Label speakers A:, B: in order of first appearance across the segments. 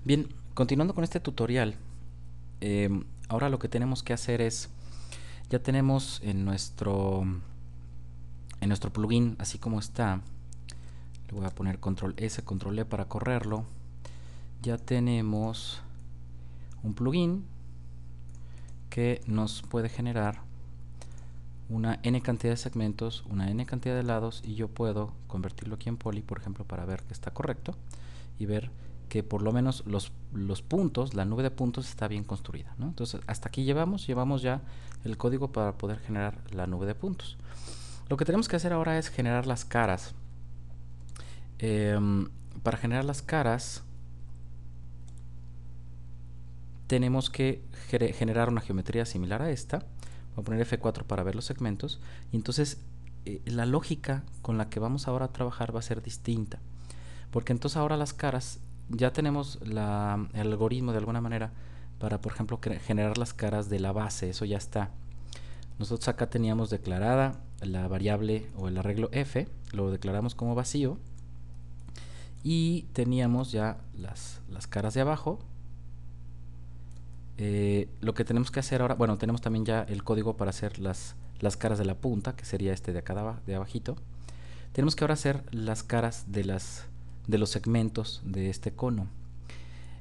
A: Bien, continuando con este tutorial, ahora lo que tenemos que hacer es, ya tenemos en nuestro plugin, así como está, le voy a poner control S, control E para correrlo, ya tenemos un plugin que nos puede generar una n cantidad de segmentos, una n cantidad de lados, y yo puedo convertirlo aquí en poly, por ejemplo, para ver que está correcto y ver que por lo menos los puntos, la nube de puntos está bien construida, ¿no? Entonces, hasta aquí llevamos ya el código para poder generar la nube de puntos. Lo que tenemos que hacer ahora es generar las caras. Para generar las caras tenemos que generar una geometría similar a esta. Voy a poner F4 para ver los segmentos. Y entonces la lógica con la que vamos ahora a trabajar va a ser distinta. Porque entonces ahora las caras, ya tenemos el algoritmo de alguna manera para, por ejemplo, generar las caras de la base. Eso ya está. Nosotros acá teníamos declarada la variable o el arreglo f, lo declaramos como vacío, y teníamos ya las caras de abajo. Lo que tenemos que hacer ahora, bueno, tenemos también ya el código para hacer las caras de la punta, que sería este de acá de abajito. Tenemos que ahora hacer las caras de los segmentos de este cono.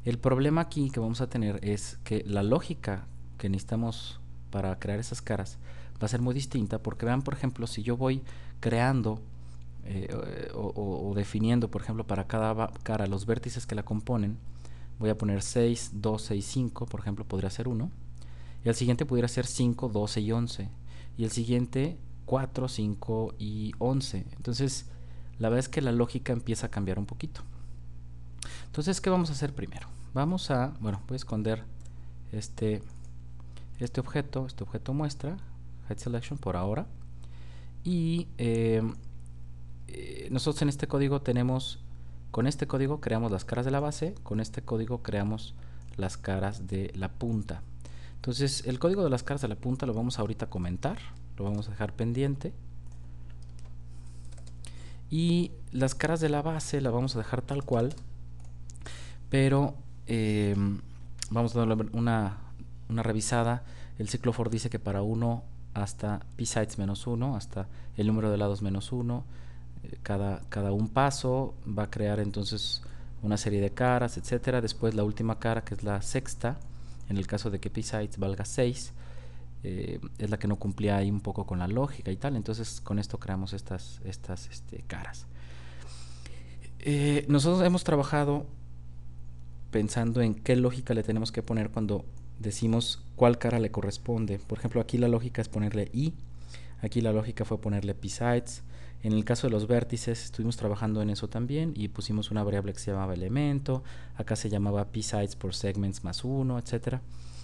A: El problema aquí que vamos a tener es que la lógica que necesitamos para crear esas caras va a ser muy distinta, porque vean, por ejemplo, si yo voy creando o definiendo, por ejemplo, para cada cara los vértices que la componen, voy a poner 6, 2, 6, 5, por ejemplo, podría ser 1. Y el siguiente pudiera ser 5, 12 y 11. Y el siguiente 4, 5 y 11. Entonces, la verdad es que la lógica empieza a cambiar un poquito. Entonces, ¿qué vamos a hacer primero? Vamos a, bueno, voy a esconder este objeto muestra, Height Selection por ahora. Y nosotros en este código tenemos, con este código creamos las caras de la base, con este código creamos las caras de la punta. Entonces el código de las caras de la punta lo vamos ahorita a comentar, lo vamos a dejar pendiente, y las caras de la base la vamos a dejar tal cual, pero vamos a darle una revisada. El ciclo for dice que para 1 hasta psites menos 1, hasta el número de lados menos 1, cada un paso va a crear entonces una serie de caras, etcétera. Después la última cara, que es la sexta, en el caso de que psites valga 6, es la que no cumplía ahí un poco con la lógica y tal. Entonces con esto creamos estas caras. Nosotros hemos trabajado pensando en qué lógica le tenemos que poner cuando decimos cuál cara le corresponde. Por ejemplo, aquí la lógica es ponerle i, aquí la lógica fue ponerle psites. En el caso de los vértices estuvimos trabajando en eso también y pusimos una variable que se llamaba elemento, acá se llamaba psites por segments más 1, etcétera.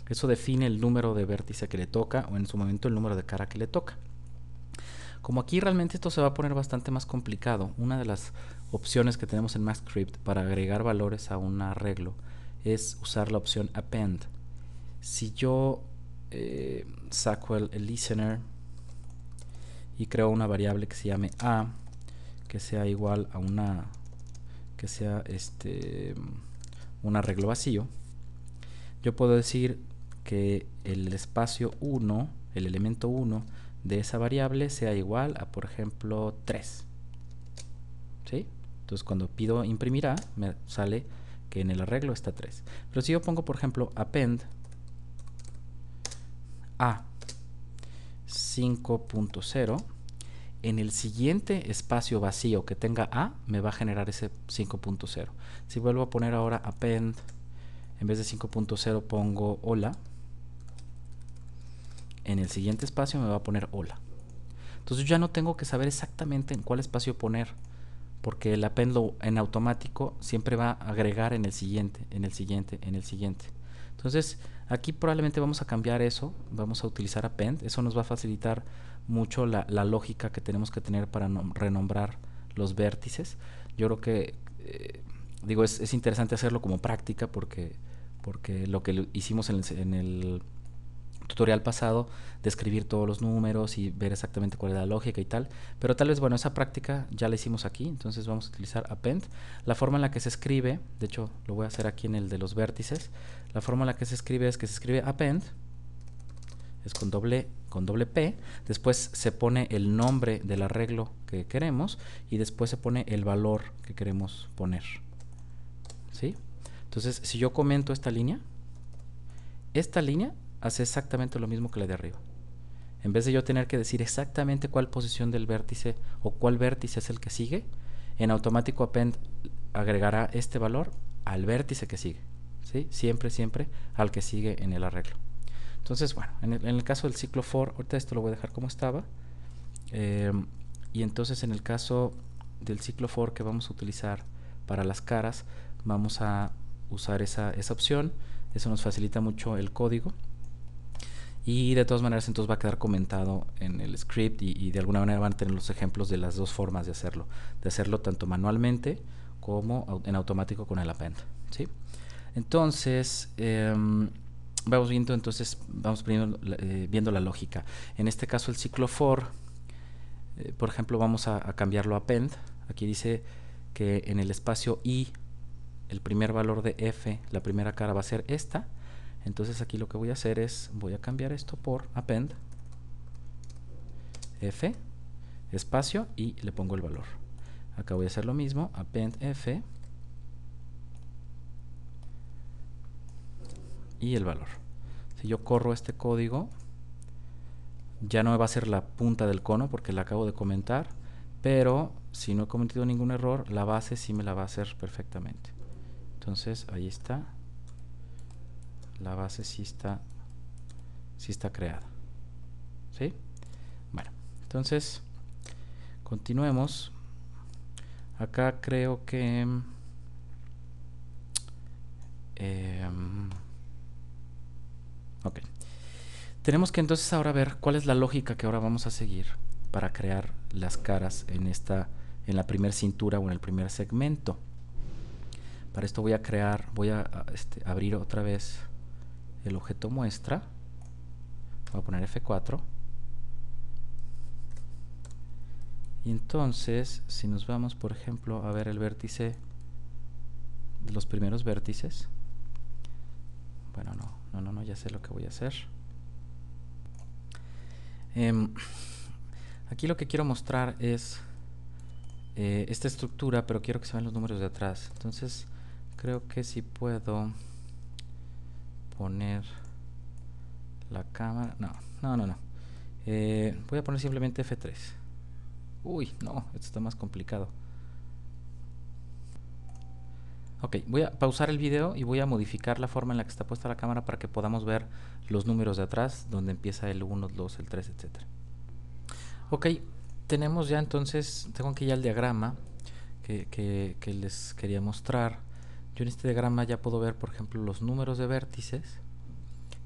A: Eso define el número de vértice que le toca, o en su momento el número de cara que le toca. Como aquí realmente esto se va a poner bastante más complicado, una de las opciones que tenemos en MathScript para agregar valores a un arreglo es usar la opción append. Si yo saco el listener y creo una variable que se llame a, que sea igual a que sea un arreglo vacío, yo puedo decir que el espacio 1, el elemento 1 de esa variable sea igual a, por ejemplo, 3. ¿Sí? Entonces cuando pido imprimir a, me sale que en el arreglo está 3. Pero si yo pongo, por ejemplo, append a 5.0, en el siguiente espacio vacío que tenga a, me va a generar ese 5.0. Si vuelvo a poner ahora append, en vez de 5.0 pongo hola, en el siguiente espacio me va a poner hola. Entonces ya no tengo que saber exactamente en cuál espacio poner, porque el append en automático siempre va a agregar en el siguiente, en el siguiente, en el siguiente. Entonces aquí probablemente vamos a cambiar eso, vamos a utilizar append. Eso nos va a facilitar mucho la lógica que tenemos que tener para renombrar los vértices. Yo creo que digo, es interesante hacerlo como práctica, porque lo que hicimos en el tutorial pasado de escribir todos los números y ver exactamente cuál es la lógica y tal, pero tal vez, bueno, esa práctica ya la hicimos aquí, entonces vamos a utilizar append. La forma en la que se escribe, de hecho lo voy a hacer aquí en el de los vértices, la forma en la que se escribe es que se escribe append, es con doble P, después se pone el nombre del arreglo que queremos y después se pone el valor que queremos poner, ¿sí? Entonces, si yo comento esta línea hace exactamente lo mismo que la de arriba. En vez de yo tener que decir exactamente cuál posición del vértice o cuál vértice es el que sigue, en automático append agregará este valor al vértice que sigue, ¿sí? Siempre al que sigue en el arreglo. Entonces, bueno, en el caso del ciclo for, ahorita esto lo voy a dejar como estaba. Y entonces en el caso del ciclo for que vamos a utilizar para las caras, vamos a usar esa opción. Eso nos facilita mucho el código. Y de todas maneras entonces va a quedar comentado en el script y de alguna manera van a tener los ejemplos de las dos formas de hacerlo. De hacerlo tanto manualmente como en automático con el append, ¿sí? Entonces, vamos viendo la lógica. En este caso el ciclo for, por ejemplo, vamos a cambiarlo a append. Aquí dice que en el espacio i, el primer valor de f, la primera cara va a ser esta. Entonces aquí lo que voy a hacer es, voy a cambiar esto por append f, espacio, y le pongo el valor. Acá voy a hacer lo mismo, append f y el valor. Si yo corro este código, ya no me va a ser la punta del cono porque la acabo de comentar, pero si no he cometido ningún error, la base sí me la va a hacer perfectamente. Entonces ahí está, la base sí está creada, ¿sí? Bueno, entonces continuemos. Acá creo que ok, tenemos que entonces ahora ver cuál es la lógica que ahora vamos a seguir para crear las caras en la primer cintura o en el primer segmento. Para esto voy a abrir otra vez el objeto muestra. Voy a poner F4. Y entonces, si nos vamos, por ejemplo, a ver el vértice, los primeros vértices. Bueno, no, ya sé lo que voy a hacer. Aquí lo que quiero mostrar es esta estructura, pero quiero que se vean los números de atrás. Entonces, creo que si puedo poner la cámara. No. Voy a poner simplemente F3. Uy, no, esto está más complicado. Ok, voy a pausar el video y voy a modificar la forma en la que está puesta la cámara para que podamos ver los números de atrás, donde empieza el 1, el 2, el 3, etc. Ok, tenemos ya entonces, tengo aquí ya el diagrama que les quería mostrar. Yo en este diagrama ya puedo ver, por ejemplo, los números de vértices.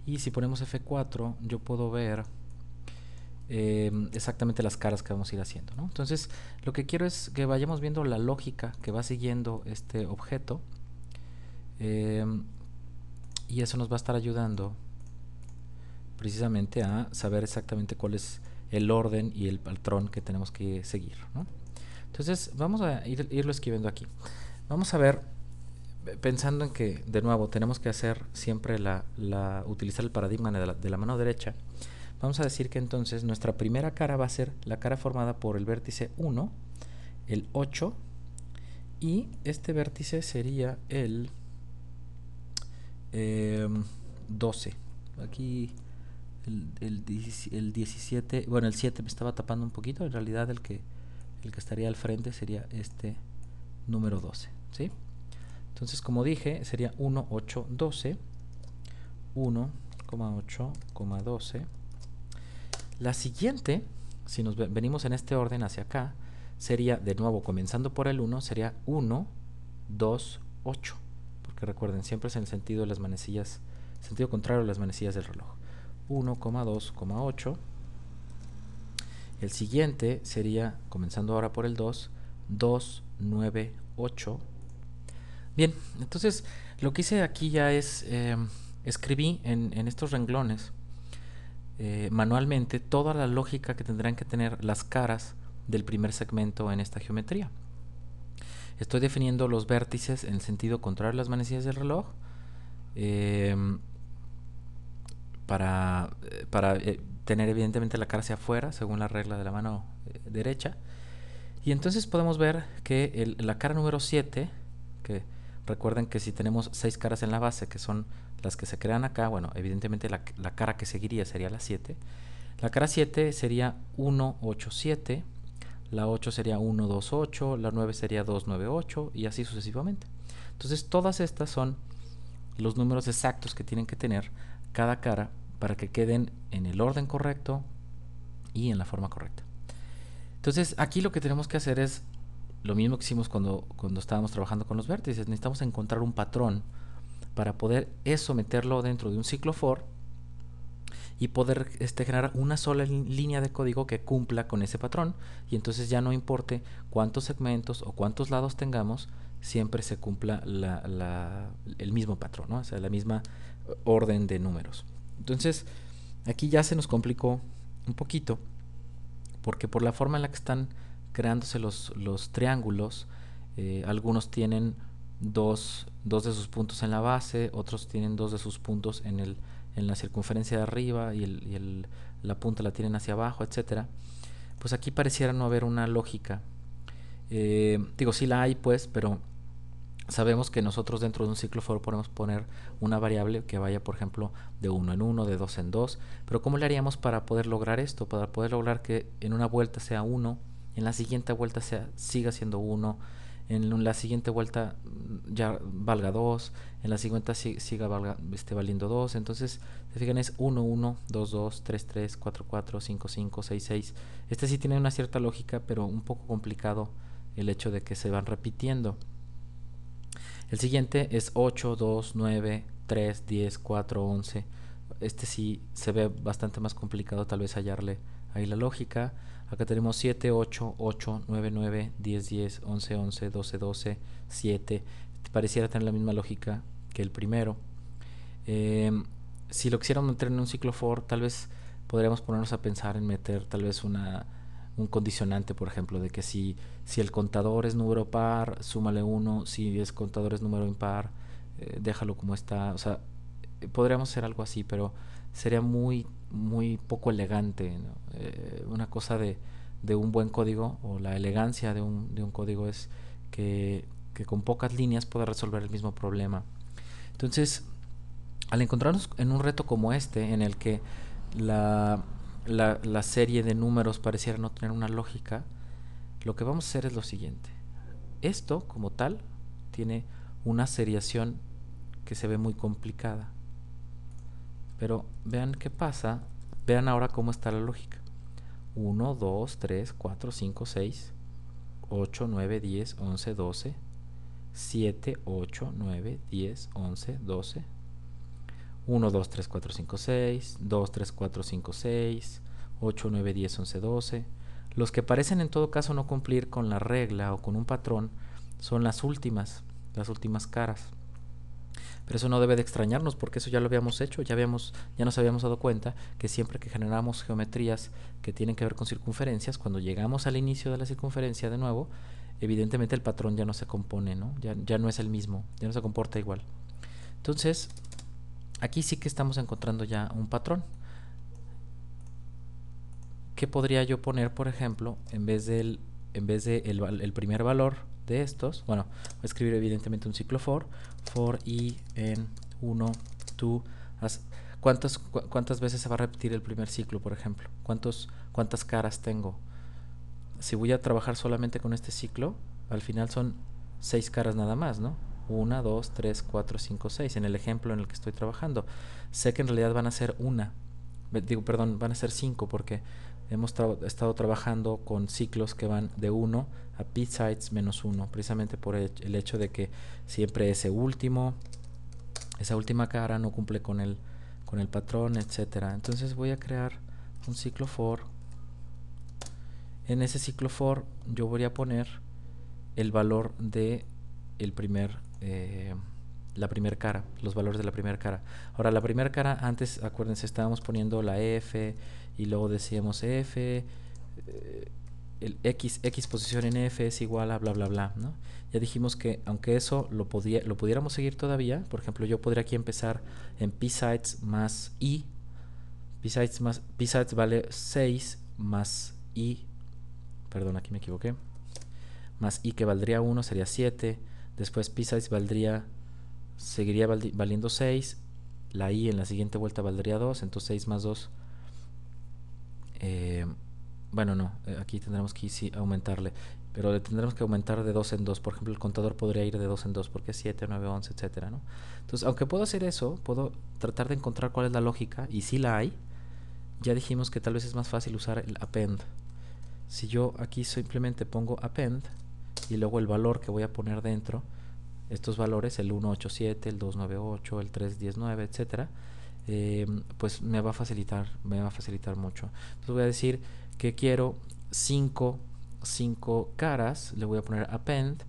A: Y si ponemos F4, yo puedo ver exactamente las caras que vamos a ir haciendo, ¿no? Entonces, lo que quiero es que vayamos viendo la lógica que va siguiendo este objeto. Y eso nos va a estar ayudando precisamente a saber exactamente cuál es el orden y el patrón que tenemos que seguir, ¿no? Entonces, vamos a irlo escribiendo aquí. Vamos a ver, pensando en que, de nuevo, tenemos que hacer siempre utilizar el paradigma de la mano derecha. Vamos a decir que entonces nuestra primera cara va a ser la cara formada por el vértice 1, el 8, y este vértice sería el 12. Aquí el 17, bueno, el 7 me estaba tapando un poquito. En realidad el que estaría al frente sería este número 12, ¿sí? Entonces, como dije, sería 1, 8, 12, 1, 8, 12. La siguiente, si nos venimos en este orden hacia acá, sería, de nuevo, comenzando por el 1, sería 1, 2, 8. Porque recuerden, siempre es en el sentido de las manecillas, sentido contrario a las manecillas del reloj. 1, 2, 8. El siguiente sería, comenzando ahora por el 2, 2, 9, 8. Bien, entonces lo que hice aquí ya es, escribí en estos renglones manualmente toda la lógica que tendrán que tener las caras del primer segmento en esta geometría. Estoy definiendo los vértices en el sentido contrario a las manecillas del reloj, para tener evidentemente la cara hacia afuera según la regla de la mano derecha. Y entonces podemos ver que la cara número 7, que recuerden que si tenemos 6 caras en la base, que son las que se crean acá, bueno, evidentemente la cara que seguiría sería la 7. La cara 7 sería 1, 8, 7, la 8 sería 1, 2, 8, la 9 sería 2, 9, 8 y así sucesivamente. Entonces todas estas son los números exactos que tienen que tener cada cara para que queden en el orden correcto y en la forma correcta. Entonces aquí lo que tenemos que hacer es lo mismo que hicimos cuando estábamos trabajando con los vértices. Necesitamos encontrar un patrón para poder eso meterlo dentro de un ciclo for y poder generar una sola línea de código que cumpla con ese patrón, y entonces ya no importe cuántos segmentos o cuántos lados tengamos, siempre se cumpla el mismo patrón, ¿no? O sea, la misma orden de números. Entonces aquí ya se nos complicó un poquito, porque por la forma en la que están creándose los triángulos, algunos tienen dos de sus puntos en la base, otros tienen 2 de sus puntos en la circunferencia de arriba y la punta la tienen hacia abajo, etcétera. Pues aquí pareciera no haber una lógica. Digo, sí la hay, pues, pero sabemos que nosotros dentro de un ciclo for podemos poner una variable que vaya, por ejemplo, de 1 en 1, de 2 en 2, pero ¿cómo le haríamos para poder lograr esto? Para poder lograr que en una vuelta sea 1, en la siguiente vuelta siga siendo 1, en la siguiente vuelta ya valga 2, en la siguiente siga valiendo 2. Entonces, se fijan, es 1, 1, 2, 2, 3, 3, 4, 4, 5, 5, 6, 6. Este sí tiene una cierta lógica, pero un poco complicado el hecho de que se van repitiendo. El siguiente es 8, 2, 9, 3, 10, 4, 11. Este sí se ve bastante más complicado tal vez hallarle ahí la lógica. Acá tenemos 7, 8, 8, 9, 9, 10, 10, 11, 11, 12, 12, 7. Pareciera tener la misma lógica que el primero. Si lo quisiéramos meter en un ciclo for, tal vez podríamos ponernos a pensar en meter tal vez un condicionante, por ejemplo, de que si el contador es número par, súmale 1, si el contador es número impar, déjalo como está. O sea, podríamos hacer algo así, pero sería muy poco elegante, ¿no? Una cosa de un buen código, o la elegancia de un código, es que con pocas líneas pueda resolver el mismo problema. Entonces, al encontrarnos en un reto como este, en el que la serie de números pareciera no tener una lógica, lo que vamos a hacer es lo siguiente. Esto, como tal, tiene una seriación que se ve muy complicada. Pero vean qué pasa. Vean ahora cómo está la lógica. 1, 2, 3, 4, 5, 6, 8, 9, 10, 11, 12, 7, 8, 9, 10, 11, 12, 1, 2, 3, 4, 5, 6, 2, 3, 4, 5, 6, 8, 9, 10, 11, 12. Los que parecen en todo caso no cumplir con la regla o con un patrón son las últimas caras. Pero eso no debe de extrañarnos, porque eso ya lo habíamos hecho, ya nos habíamos dado cuenta que siempre que generamos geometrías que tienen que ver con circunferencias, cuando llegamos al inicio de la circunferencia de nuevo, evidentemente el patrón ya no se compone, ¿no? Ya no es el mismo, ya no se comporta igual. Entonces, aquí sí que estamos encontrando ya un patrón. ¿Qué podría yo poner, por ejemplo, en vez de el primer valor de estos? Bueno, voy a escribir evidentemente un ciclo for i en 1, 2. ¿Cuántas veces se va a repetir el primer ciclo, por ejemplo? ¿Cuántas caras tengo? Si voy a trabajar solamente con este ciclo, al final son 6 caras nada más, ¿no? 1, 2, 3, 4, 5, 6. En el ejemplo en el que estoy trabajando, sé que en realidad van a ser van a ser 5, porque hemos estado trabajando con ciclos que van de 1 a p-sides menos 1, precisamente por el hecho de que siempre esa última cara no cumple con el patrón, etcétera. Entonces voy a crear un ciclo for. En ese ciclo for yo voy a poner el valor de la primera cara, los valores de la primera cara. Ahora, la primera cara, antes, acuérdense, estábamos poniendo la F y luego decíamos F, el X posición en F es igual a bla bla bla, ¿no? Ya dijimos que aunque eso lo pudiéramos seguir todavía, por ejemplo, yo podría aquí empezar en psites más I, psites vale 6 más I, perdón, aquí me equivoqué, más I que valdría 1 sería 7, después psites seguiría valiendo 6, la I en la siguiente vuelta valdría 2, entonces 6 más 2, bueno, no, aquí tendremos que sí aumentarle, pero le tendremos que aumentar de 2 en 2. Por ejemplo, el contador podría ir de 2 en 2 porque es 7, 9, 11, etcétera, ¿no? Entonces, aunque puedo hacer eso, puedo tratar de encontrar cuál es la lógica, y si la hay, ya dijimos que tal vez es más fácil usar el append. Si yo aquí simplemente pongo append y luego el valor que voy a poner dentro, estos valores, el 187, el 298, el 319, etcétera, pues me va a facilitar mucho. Entonces voy a decir que quiero 5 caras, le voy a poner append,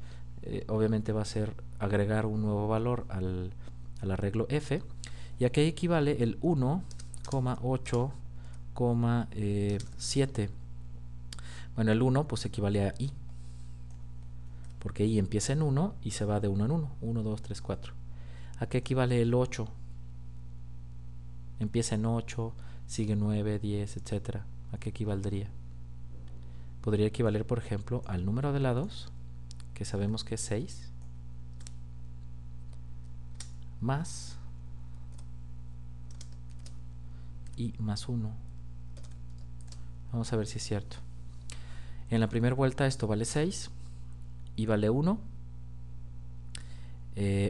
A: obviamente va a ser agregar un nuevo valor al arreglo F, y aquí equivale el 1,8,7. Bueno, el 1 pues equivale a I, porque I empieza en 1 y se va de 1 en 1, 1, 2, 3, 4. ¿A qué equivale el 8? Empieza en 8, sigue 9, 10, etcétera. ¿A qué equivaldría? Podría equivaler, por ejemplo, al número de lados, que sabemos que es 6, más I más 1. Vamos a ver si es cierto. En la primera vuelta esto vale 6, I vale 1,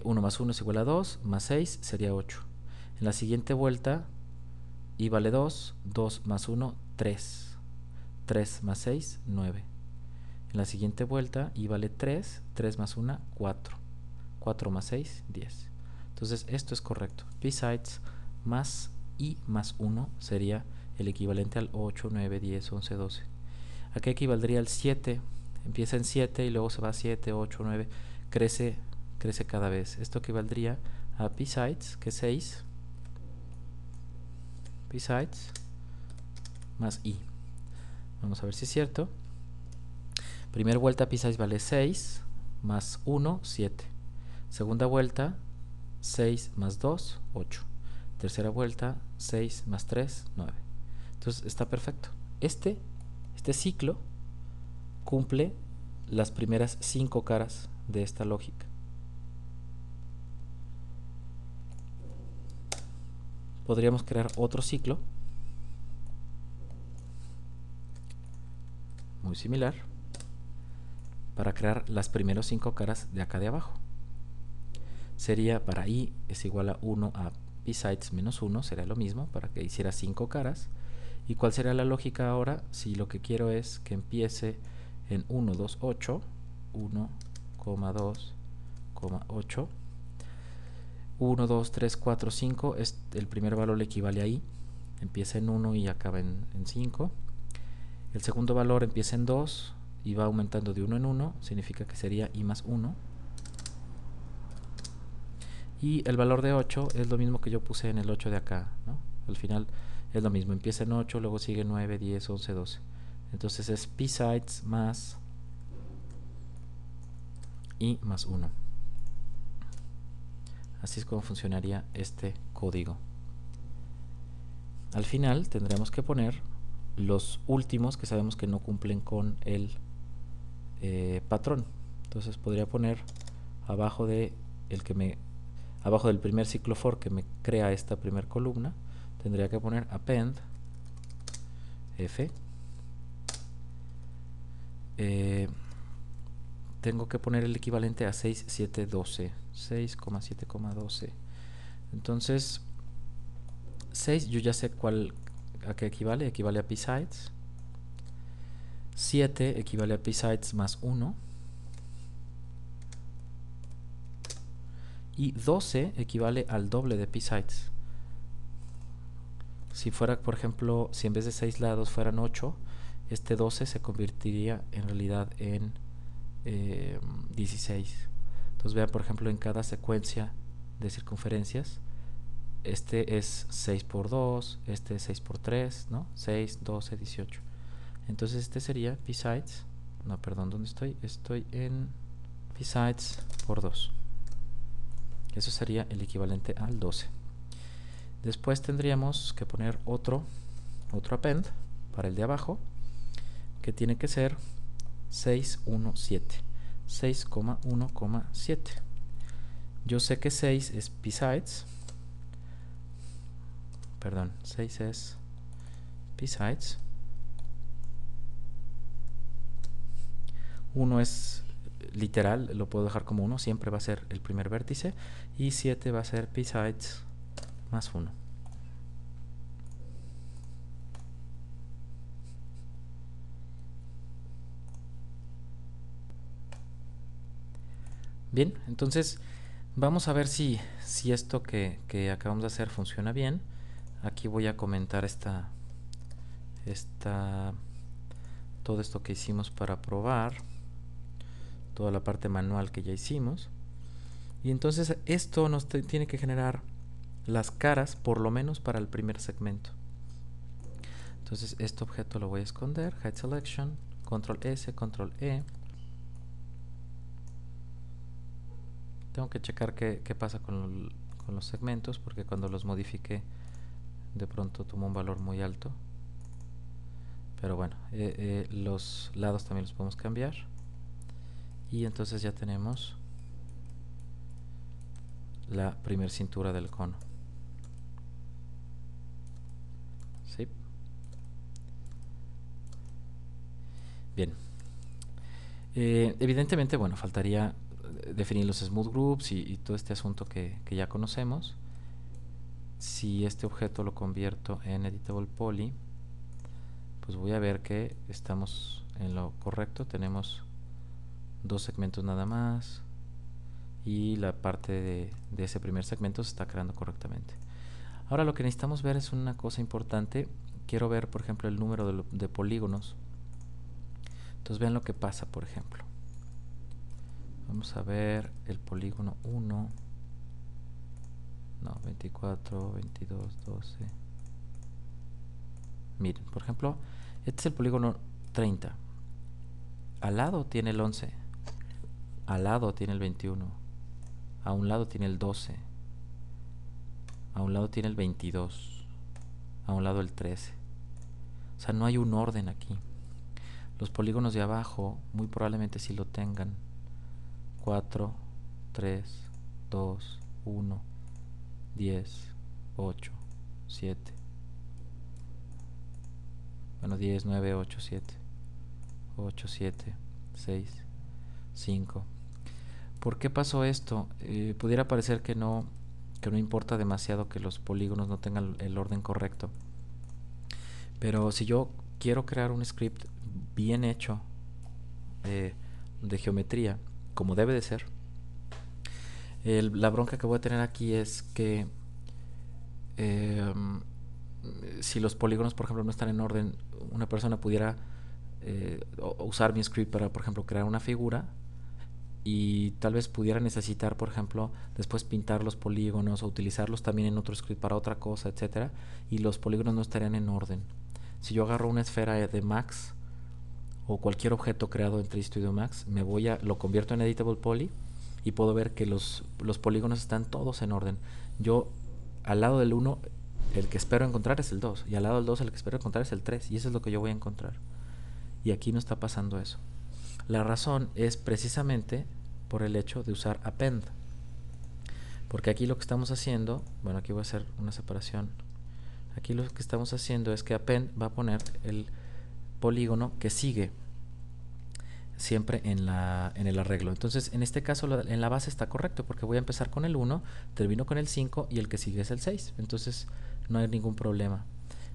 A: 1 más 1 es igual a 2, más 6 sería 8. En la siguiente vuelta I vale 2, 2 más 1, 3. 3 más 6, 9. En la siguiente vuelta I vale 3, 3 más 1, 4. 4 más 6, 10. Entonces esto es correcto. Psites más I más 1 sería el equivalente al 8, 9, 10, 11, 12. ¿A qué equivaldría el 7? Empieza en 7 y luego se va a 7, 8, 9. Crece cada vez. Esto equivaldría a psites, que es 6. Psites más I. Vamos a ver si es cierto. Primera vuelta psites vale 6 más 1, 7. Segunda vuelta 6 más 2, 8. Tercera vuelta 6 más 3, 9. Entonces está perfecto. Este ciclo cumple las primeras 5 caras de esta lógica. Podríamos crear otro ciclo muy similar para crear las primeras 5 caras de acá de abajo. Sería para I es igual a 1 a psites menos 1, sería lo mismo para que hiciera 5 caras. ¿Y cuál sería la lógica ahora? Si lo que quiero es que empiece en 1, 2, 8, 1, 2, 8, 1, 2, 3, 4, 5, el primer valor le equivale a I, empieza en 1 y acaba en 5. El segundo valor empieza en 2 y va aumentando de 1 en 1, significa que sería I más 1. Y el valor de 8 es lo mismo que yo puse en el 8 de acá, ¿no? Al final es lo mismo, empieza en 8, luego sigue 9, 10, 11, 12. Entonces es psites más I más 1. Así es como funcionaría este código. Al final tendremos que poner los últimos que sabemos que no cumplen con el patrón. Entonces podría poner abajo del primer ciclo for que me crea esta primera columna, tendría que poner append f. Tengo que poner el equivalente a 6, 7, 12. 6,7,12. Entonces 6 yo ya sé a qué equivale. Equivale a psites. 7 equivale a psites más 1. Y 12 equivale al doble de psites. Si fuera, por ejemplo, si en vez de 6 lados fueran 8, este 12 se convertiría en realidad en 16. Entonces vean, por ejemplo, en cada secuencia de circunferencias. Este es 6 por 2, este es 6 por 3, ¿no? 6, 12, 18. Entonces este sería psides, no, perdón, ¿dónde estoy? Estoy en psides por 2. Eso sería el equivalente al 12. Después tendríamos que poner otro append para el de abajo, que tiene que ser 617. 6,1,7. Yo sé que 6 es psides. Perdón, 6 es psides. 1 es literal, lo puedo dejar como 1, siempre va a ser el primer vértice. Y 7 va a ser psides más 1. Bien, entonces vamos a ver si esto que acabamos de hacer funciona bien. Aquí voy a comentar todo esto que hicimos para probar, toda la parte manual que ya hicimos. Y entonces esto nos tiene que generar las caras, por lo menos para el primer segmento. Entonces este objeto lo voy a esconder, hide selection, control S, control E. Tengo que checar qué pasa con los segmentos, porque cuando los modifiqué de pronto tomó un valor muy alto. Pero bueno, los lados también los podemos cambiar. Y entonces ya tenemos la primer cintura del cono. ¿Sí? Bien. Evidentemente, bueno, faltaría definir los smooth groups y todo este asunto que ya conocemos. Si este objeto lo convierto en editable poly, pues voy a ver que estamos en lo correcto. Tenemos 2 segmentos nada más y la parte de ese primer segmento se está creando correctamente. Ahora lo que necesitamos ver es una cosa importante. Quiero ver, por ejemplo, el número de polígonos. Entonces vean lo que pasa, por ejemplo. Vamos a ver el polígono 1. No, 24, 22, 12. Miren, por ejemplo, este es el polígono 30. Al lado tiene el 11. Al lado tiene el 21. A un lado tiene el 12. A un lado tiene el 22. A un lado el 13. O sea, no hay un orden aquí. Los polígonos de abajo muy probablemente sí lo tengan. 4, 3, 2, 1, 10, 8, 7. Bueno, 10, 9, 8, 7. 8, 7, 6, 5. ¿Por qué pasó esto? Pudiera parecer que no importa demasiado que los polígonos no tengan el orden correcto. Pero si yo quiero crear un script bien hecho de geometría, como debe de ser, la bronca que voy a tener aquí es que si los polígonos, por ejemplo, no están en orden, una persona pudiera usar mi script para, por ejemplo, crear una figura y tal vez pudiera necesitar, por ejemplo, después pintar los polígonos o utilizarlos también en otro script para otra cosa, etcétera, y los polígonos no estarían en orden. Si yo agarro una esfera de Max o cualquier objeto creado en 3D Studio Max, lo convierto en editable poly y puedo ver que los polígonos están todos en orden. Yo al lado del 1 el que espero encontrar es el 2 y al lado del 2 el que espero encontrar es el 3 y eso es lo que yo voy a encontrar. Y aquí no está pasando eso. La razón es precisamente por el hecho de usar append. Porque aquí lo que estamos haciendo, bueno, aquí voy a hacer una separación. Aquí lo que estamos haciendo es que append va a poner el polígono que sigue siempre en el arreglo. Entonces, en este caso, en la base está correcto porque voy a empezar con el 1, termino con el 5 y el que sigue es el 6. Entonces, no hay ningún problema.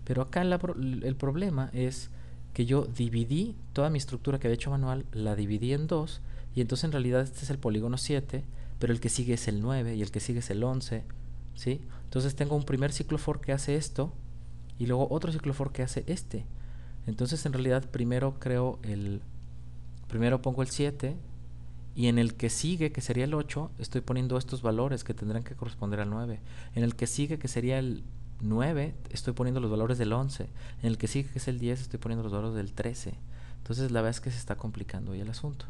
A: Pero acá el problema es que yo dividí toda mi estructura que había hecho manual, la dividí en 2 y entonces en realidad este es el polígono 7, pero el que sigue es el 9 y el que sigue es el 11, ¿sí? Entonces tengo un primer ciclo for que hace esto y luego otro ciclo for que hace este. Entonces en realidad primero pongo el 7 Y en el que sigue, que sería el 8, estoy poniendo estos valores que tendrán que corresponder al 9. En el que sigue, que sería el 9, estoy poniendo los valores del 11. En el que sigue, que es el 10, estoy poniendo los valores del 13. Entonces la verdad es que se está complicando ahí el asunto.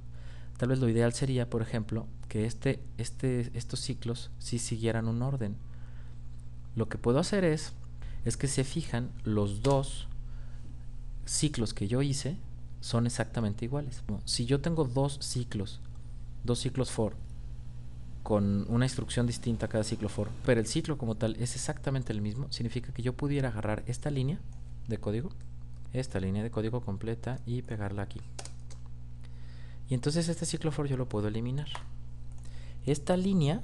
A: Tal vez lo ideal sería, por ejemplo, que estos ciclos sí siguieran un orden. Lo que puedo hacer es que se fijan, los dos ciclos que yo hice son exactamente iguales. Si yo tengo dos ciclos for, con una instrucción distinta a cada ciclo for, pero el ciclo como tal es exactamente el mismo, significa que yo pudiera agarrar esta línea de código, completa, y pegarla aquí. Y entonces este ciclo for yo lo puedo eliminar. Esta línea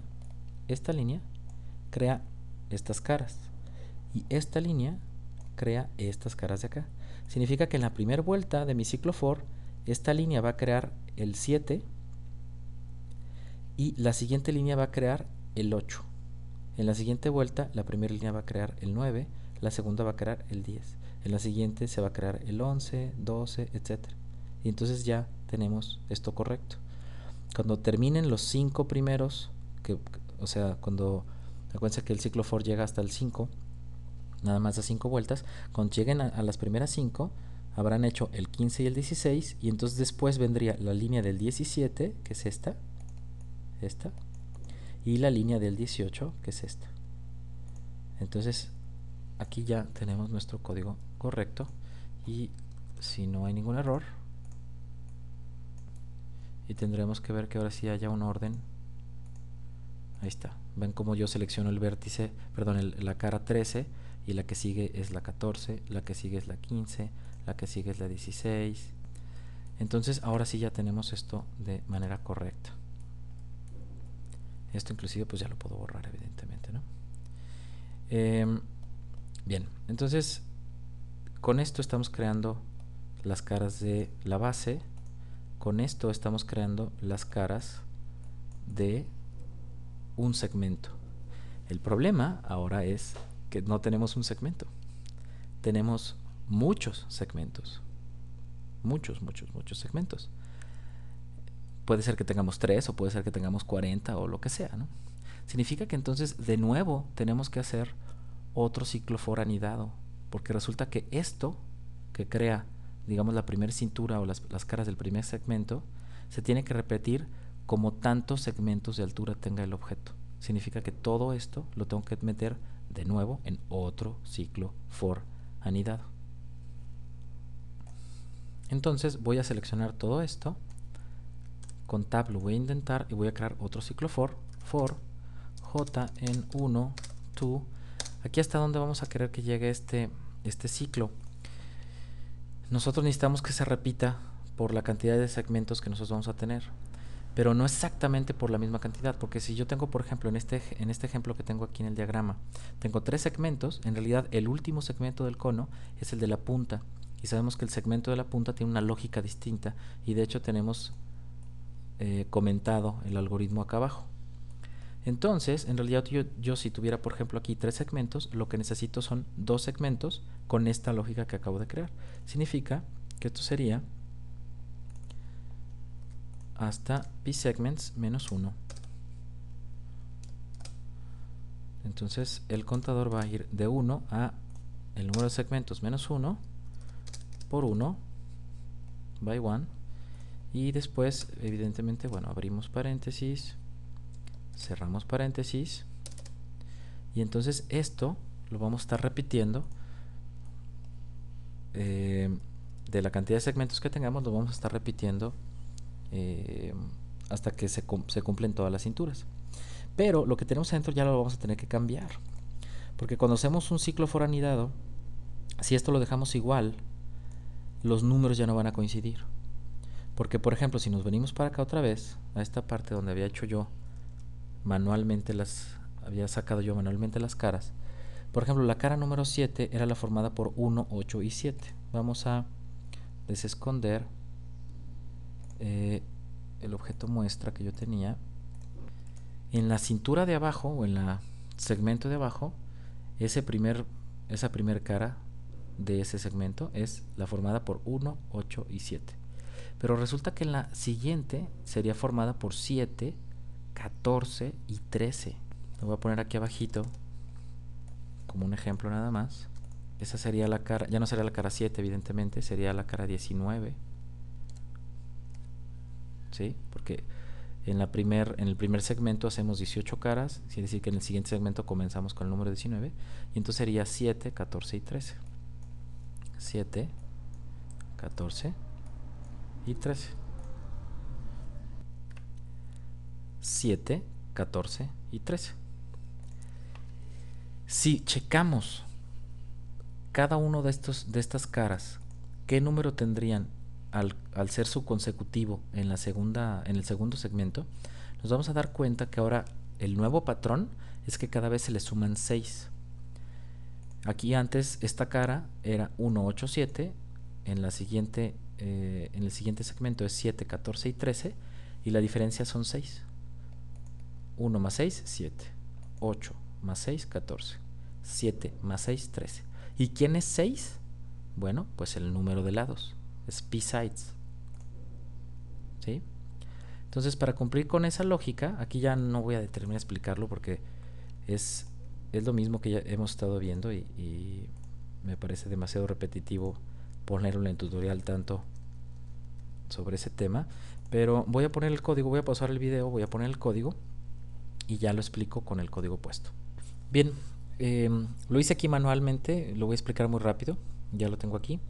A: crea estas caras, y esta línea crea estas caras de acá. Significa que en la primera vuelta de mi ciclo for, esta línea va a crear el 7 y la siguiente línea va a crear el 8. En la siguiente vuelta, la primera línea va a crear el 9, la segunda va a crear el 10. En la siguiente se va a crear el 11, 12, etc. Y entonces ya tenemos esto correcto. Cuando terminen los 5 primeros, o sea, cuando acuérdense que el ciclo for llega hasta el 5, nada más da 5 vueltas, cuando lleguen a las primeras 5, habrán hecho el 15 y el 16, y entonces después vendría la línea del 17, que es esta, y la línea del 18, que es esta. Entonces aquí ya tenemos nuestro código correcto, y si no hay ningún error, y tendremos que ver que ahora sí haya un orden. Ahí está. Ven cómo yo selecciono el vértice, perdón, la cara 13, y la que sigue es la 14, la que sigue es la 15, la que sigue es la 16. Entonces ahora sí ya tenemos esto de manera correcta. Esto inclusive pues ya lo puedo borrar, evidentemente, ¿no? Bien, entonces con esto estamos creando las caras de la base. Con esto estamos creando las caras de un segmento. El problema ahora es que no tenemos un segmento. Tenemos muchos segmentos. Muchos segmentos. Puede ser que tengamos 3 o puede ser que tengamos 40 o lo que sea, ¿no? Significa que entonces de nuevo tenemos que hacer otro ciclo for anidado, porque resulta que esto que crea, digamos, la primera cintura o las caras del primer segmento, se tiene que repetir como tantos segmentos de altura tenga el objeto. Significa que todo esto lo tengo que meter de nuevo en otro ciclo for anidado. Entonces voy a seleccionar todo esto, con tab lo voy a intentar y voy a crear otro ciclo for j en 1 to. Aquí hasta donde vamos a querer que llegue este ciclo. Nosotros necesitamos que se repita por la cantidad de segmentos que nosotros vamos a tener, pero no exactamente por la misma cantidad, porque si yo tengo, por ejemplo, en este ejemplo que tengo aquí en el diagrama, tengo 3 segmentos, en realidad el último segmento del cono es el de la punta, y sabemos que el segmento de la punta tiene una lógica distinta, y de hecho tenemos comentado el algoritmo acá abajo. Entonces, en realidad yo si tuviera, por ejemplo, aquí 3 segmentos, lo que necesito son 2 segmentos con esta lógica que acabo de crear. Significa que esto sería hasta psegments menos 1. Entonces el contador va a ir de 1 a el número de segmentos menos 1 por 1 by 1, y después evidentemente, bueno, abrimos paréntesis, cerramos paréntesis, y entonces esto lo vamos a estar repitiendo de la cantidad de segmentos que tengamos, lo vamos a estar repitiendo hasta que se cumplen todas las cinturas. Pero lo que tenemos adentro ya lo vamos a tener que cambiar, porque cuando hacemos un ciclo for anidado, si esto lo dejamos igual, los números ya no van a coincidir. Porque, por ejemplo, si nos venimos para acá otra vez, a esta parte donde había hecho yo manualmente había sacado yo manualmente las caras. Por ejemplo, la cara número 7 era la formada por 1, 8 y 7. Vamos a desesconder el objeto muestra que yo tenía. En la cintura de abajo, o en el segmento de abajo, esa primer cara de ese segmento es la formada por 1, 8 y 7. Pero resulta que la siguiente sería formada por 7, 14 y 13. Lo voy a poner aquí abajito como un ejemplo nada más. Esa sería la cara, ya no sería la cara 7 evidentemente, sería la cara 19. ¿Sí? Porque en el primer segmento hacemos 18 caras, quiere decir que en el siguiente segmento comenzamos con el número 19, y entonces sería 7, 14 y 13. 7, 14 y 13. 7, 14 y 13. Si checamos cada uno de estas caras, ¿qué número tendrían al ser subconsecutivo en el segundo segmento? Nos vamos a dar cuenta que ahora el nuevo patrón es que cada vez se le suman 6. Aquí antes esta cara era 1, 8, 7. En el siguiente segmento es 7, 14 y 13. Y la diferencia son 6. 1 más 6, 7. 8 más 6, 14. 7 más 6, 13. ¿Y quién es 6? Bueno, pues el número de lados. Es p-sides. ¿Sí? Entonces, para cumplir con esa lógica, aquí ya no voy a determinar a explicarlo porque es lo mismo que ya hemos estado viendo y me parece demasiado repetitivo ponerlo en tutorial tanto sobre ese tema. Pero voy a poner el código, voy a pausar el video, voy a poner el código y ya lo explico con el código puesto. Bien, lo hice aquí manualmente, lo voy a explicar muy rápido, ya lo tengo aquí.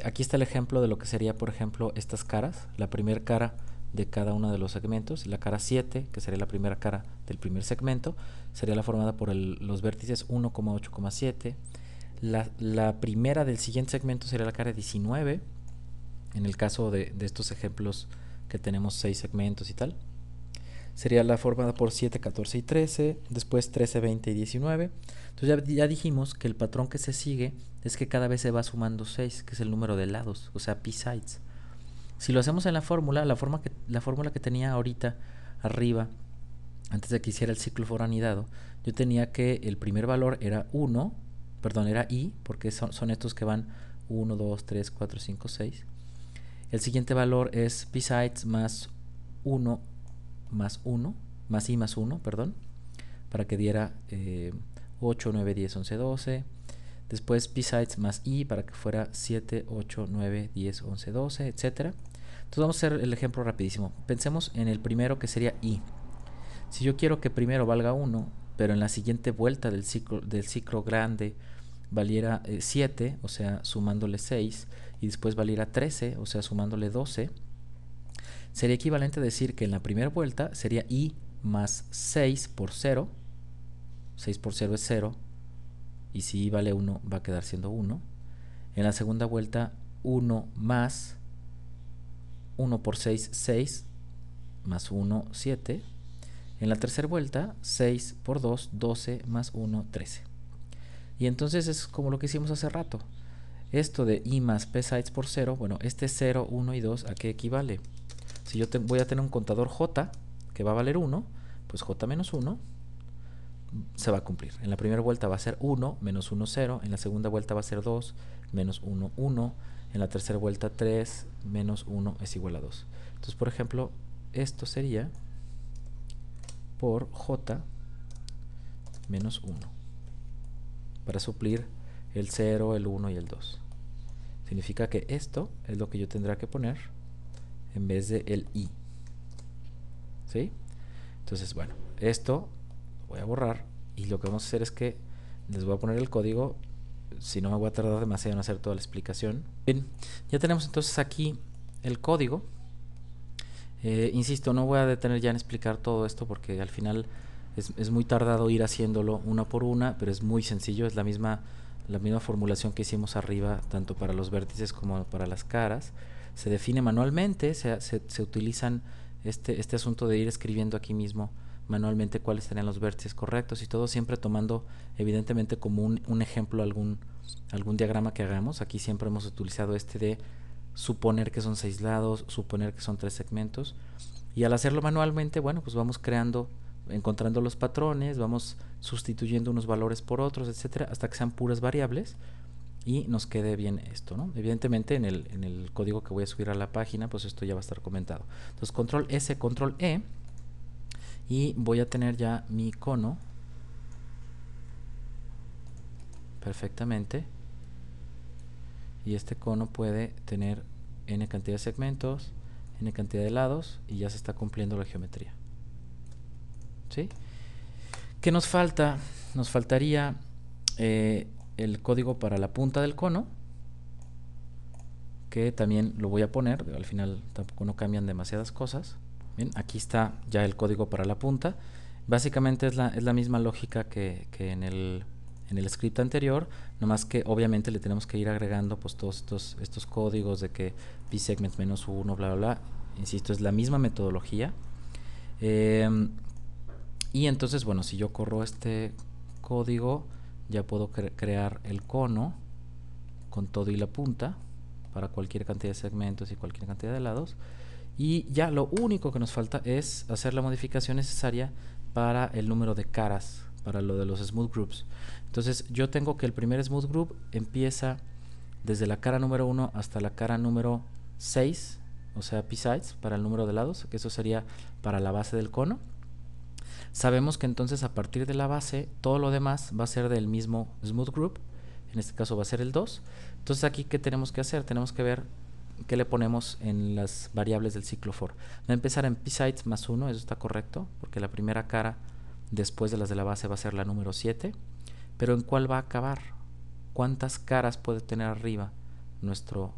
A: Aquí está el ejemplo de lo que sería, por ejemplo, estas caras. La primera cara de cada uno de los segmentos, la cara 7, que sería la primera cara del primer segmento, sería la formada por los vértices 1, 8, 7. La primera del siguiente segmento sería la cara 19, en el caso de estos ejemplos que tenemos 6 segmentos y tal. Sería la formada por 7, 14 y 13, después 13, 20 y 19. Entonces ya dijimos que el patrón que se sigue es que cada vez se va sumando 6, que es el número de lados, o sea, p-sides. Si lo hacemos en la fórmula, la fórmula que tenía ahorita arriba, antes de que hiciera el ciclo foranidado, yo tenía que el primer valor era 1, perdón, era i, porque son estos que van 1, 2, 3, 4, 5, 6. El siguiente valor es p-sides más 1 más 1, más i más 1, perdón, para que diera 8, 9, 10, 11, 12. Después p-sides más i para que fuera 7, 8, 9, 10, 11, 12, etc. Entonces vamos a hacer el ejemplo rapidísimo. Pensemos en el primero que sería i. Si yo quiero que primero valga 1, pero en la siguiente vuelta del ciclo grande valiera 7, o sea, sumándole 6, y después valiera 13, o sea, sumándole 12, sería equivalente a decir que en la primera vuelta sería i más 6 por 0. 6 por 0 es 0. Y si i vale 1, va a quedar siendo 1. En la segunda vuelta, 1 más 1 por 6, 6. Más 1, 7. En la tercera vuelta, 6 por 2, 12. Más 1, 13. Y entonces es como lo que hicimos hace rato. Esto de i más p-sides por 0, bueno, este 0, 1 y 2, ¿a qué equivale? Si yo voy a tener un contador j que va a valer 1, pues j menos 1 se va a cumplir. En la primera vuelta va a ser 1, menos 1, 0. En la segunda vuelta va a ser 2, menos 1, 1. En la tercera vuelta 3, menos 1 es igual a 2. Entonces, por ejemplo, esto sería por j menos 1, para suplir el 0, el 1 y el 2. Significa que esto es lo que yo tendrá que poner en vez de el i. ¿Sí? Entonces, bueno, esto lo voy a borrar y lo que vamos a hacer es que les voy a poner el código, si no me voy a tardar demasiado en hacer toda la explicación. Bien, ya tenemos entonces aquí el código. Insisto, no voy a detener ya en explicar todo esto porque al final es muy tardado ir haciéndolo una por una, pero es muy sencillo, es la misma formulación que hicimos arriba, tanto para los vértices como para las caras. Se define manualmente, se utilizan este asunto de ir escribiendo aquí mismo manualmente cuáles serían los vértices correctos y todo, siempre tomando evidentemente como un ejemplo algún diagrama que hagamos. Aquí siempre hemos utilizado de suponer que son 6 lados, suponer que son 3 segmentos, y al hacerlo manualmente, bueno, pues vamos encontrando los patrones, vamos sustituyendo unos valores por otros, etcétera, hasta que sean puras variables, y nos quede bien esto, ¿no? Evidentemente en el código que voy a subir a la página, pues esto ya va a estar comentado. Entonces control S, control E, y voy a tener ya mi cono perfectamente, y este cono puede tener n cantidad de segmentos, n cantidad de lados, y ya se está cumpliendo la geometría. ¿Sí? ¿Qué nos falta? Nos faltaría el código para la punta del cono, que también lo voy a poner, al final tampoco no cambian demasiadas cosas. Bien, aquí está ya el código para la punta. Básicamente es la misma lógica que en el script anterior, nomás que obviamente le tenemos que ir agregando pues todos estos códigos de que psegments -1, bla bla bla. Insisto, es la misma metodología. Y entonces, bueno, si yo corro este código, ya puedo crear el cono con todo y la punta para cualquier cantidad de segmentos y cualquier cantidad de lados. Y ya lo único que nos falta es hacer la modificación necesaria para el número de caras, para lo de los smooth groups. Entonces yo tengo que el primer smooth group empieza desde la cara número 1 hasta la cara número 6, o sea, p-sides, para el número de lados, que eso sería para la base del cono. Sabemos que entonces a partir de la base todo lo demás va a ser del mismo smooth group, en este caso va a ser el 2. Entonces aquí, ¿qué tenemos que hacer? Tenemos que ver qué le ponemos en las variables del ciclo for. Va a empezar en psides +1, eso está correcto, porque la primera cara después de las de la base va a ser la número 7. Pero ¿en cuál va a acabar? ¿Cuántas caras puede tener arriba nuestro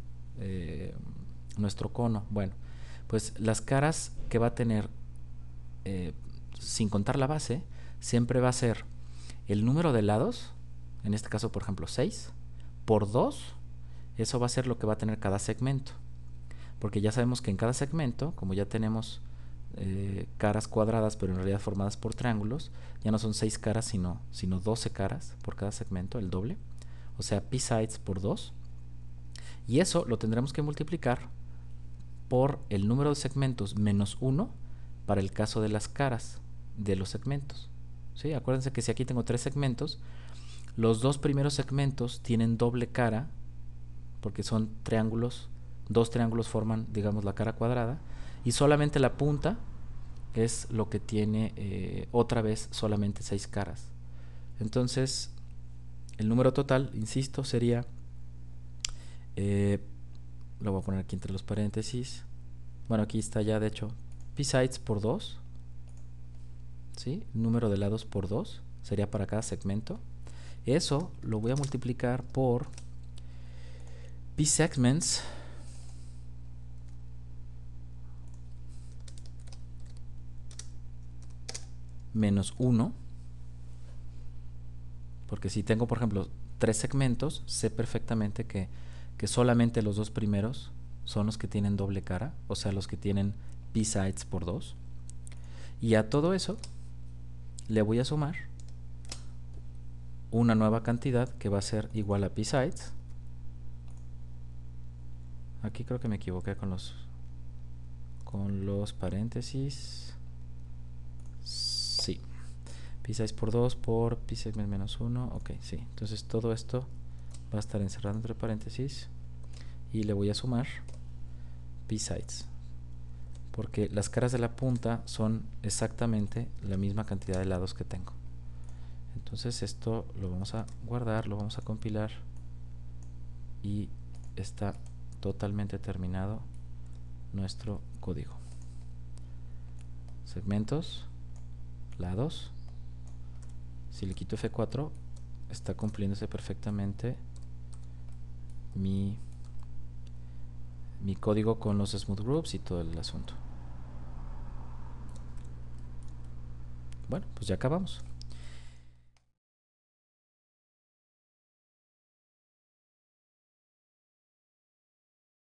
A: cono? Bueno, pues las caras que va a tener, sin contar la base, siempre va a ser el número de lados, en este caso por ejemplo 6, por 2, eso va a ser lo que va a tener cada segmento. Porque ya sabemos que en cada segmento, como ya tenemos caras cuadradas, pero en realidad formadas por triángulos, ya no son 6 caras, sino 12 caras por cada segmento, el doble. O sea, p-sides por 2. Y eso lo tendremos que multiplicar por el número de segmentos menos 1 para el caso de las caras de los segmentos. ¿Sí? Acuérdense que si aquí tengo 3 segmentos, los dos primeros segmentos tienen doble cara, porque son triángulos. Dos triángulos forman, digamos, la cara cuadrada, y solamente la punta es lo que tiene otra vez solamente 6 caras. Entonces el número total, insisto, sería, lo voy a poner aquí entre los paréntesis, bueno, aquí está ya de hecho, p-sides por 2, ¿sí? Número de lados por 2 sería para cada segmento. Eso lo voy a multiplicar por p-segments menos 1, porque si tengo por ejemplo 3 segmentos, sé perfectamente que solamente los dos primeros son los que tienen doble cara, o sea, los que tienen p-sides por 2, y a todo eso le voy a sumar una nueva cantidad que va a ser igual a p-sides. Aquí creo que me equivoqué con los paréntesis. Sí, p-sides por 2 por p-segment menos 1. Ok, sí. Entonces todo esto va a estar encerrado entre paréntesis y le voy a sumar p-sides, porque las caras de la punta son exactamente la misma cantidad de lados que tengo. Entonces esto lo vamos a guardar, lo vamos a compilar y está totalmente terminado nuestro código. Segmentos, lados. Si le quito F4, está cumpliéndose perfectamente mi código con los smooth groups y todo el asunto. Bueno, pues ya acabamos.